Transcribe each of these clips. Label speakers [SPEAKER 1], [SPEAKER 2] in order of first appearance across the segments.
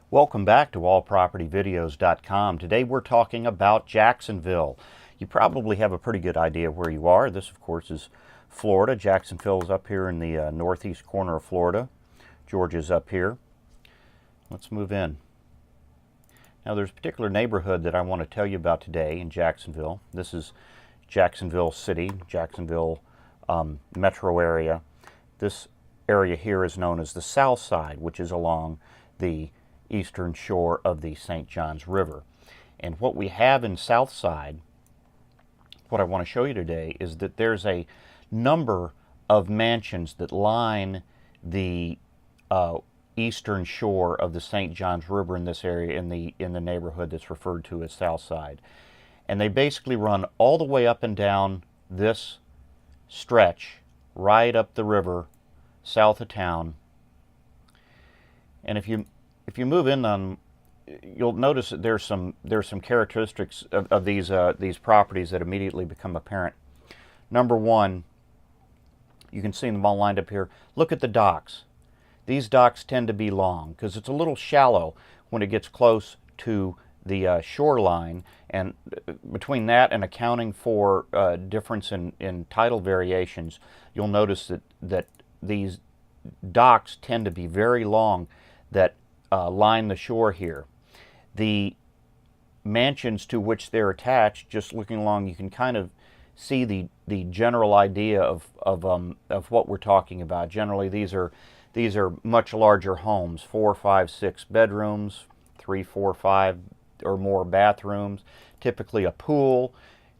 [SPEAKER 1] Welcome back to allpropertyvideos.com. Today we're talking about Jacksonville. You probably have a pretty good idea where you are. This, of course, is Florida. Jacksonville is up here in the northeast corner of Florida. Georgia's up here. Let's move in. Now, there's a particular neighborhood that I want to tell you about today in Jacksonville. This is Jacksonville City, Jacksonville metro area. This area here is known as the Southside, which is along the eastern shore of the St. Johns River. And what we have in Southside, what I want to show you today, is that there's a number of mansions that line the eastern shore of the St. Johns River in this area, in the neighborhood that's referred to as Southside. And they basically run all the way up and down this stretch, right up the river, south of town. And if you move in on, you'll notice that there's some characteristics of these properties that immediately become apparent. Number one, you can see them all lined up here. Look at the docks. These docks tend to be long because it's a little shallow when it gets close to the shoreline, and between that and accounting for difference in tidal variations, you'll notice that these docks tend to be very long that line the shore here. The mansions to which they're attached, just looking along, you can kind of see the general idea of what we're talking about. Generally, these are much larger homes, 4, 5, 6 bedrooms, 3, 4, 5 or more bathrooms, typically a pool.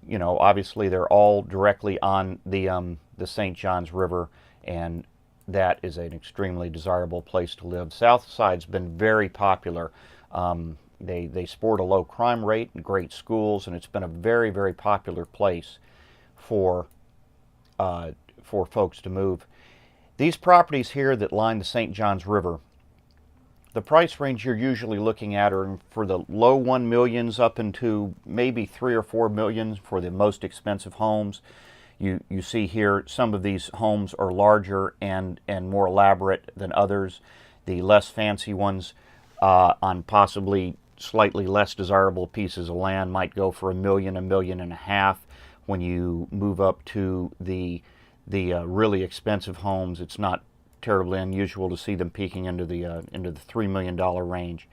[SPEAKER 1] You know, obviously they're all directly on the St. Johns River, and that is an extremely desirable place to live. Southside's been very popular. They sport a low crime rate and great schools, and it's been a very, very popular place for folks to move. These properties here that line the St. Johns River, the price range you're usually looking at are for the low 1 millions up into maybe 3 or 4 millions for the most expensive homes. You see here some of these homes are larger and more elaborate than others. The less fancy ones on possibly slightly less desirable pieces of land might go for $1 million, $1.5 million. When you move up to the really expensive homes, it's not terribly unusual to see them peaking into the $3 million range.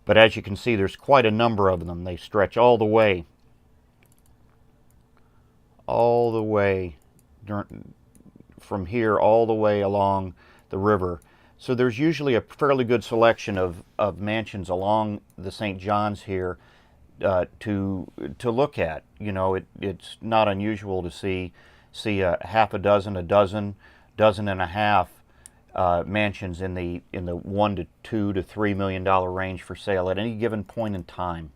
[SPEAKER 1] But as you can see, there's quite a number of them. They stretch all the way from here all the way along the river. So there's usually a fairly good selection of mansions along the St. Johns here to look at. You know, it's not unusual to see a half a dozen, dozen and a half mansions in the $1 to $2 to $3 million range for sale at any given point in time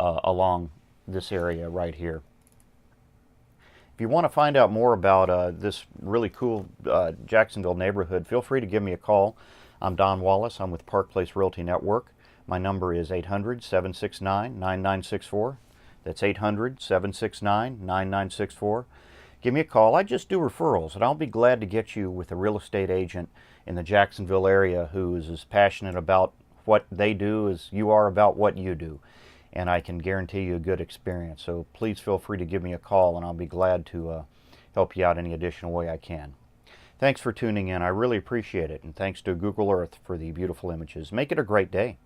[SPEAKER 1] along this area right here. If you want to find out more about this really cool Jacksonville neighborhood, feel free to give me a call. I'm Don Wallace. I'm with Park Place Realty Network. My number is 800-769-9964. That's 800-769-9964. Give me a call. I just do referrals, and I'll be glad to get you with a real estate agent in the Jacksonville area who is as passionate about what they do as you are about what you do. And I can guarantee you a good experience. So please feel free to give me a call, and I'll be glad to help you out any additional way I can. Thanks for tuning in. I really appreciate it. And thanks to Google Earth for the beautiful images. Make it a great day.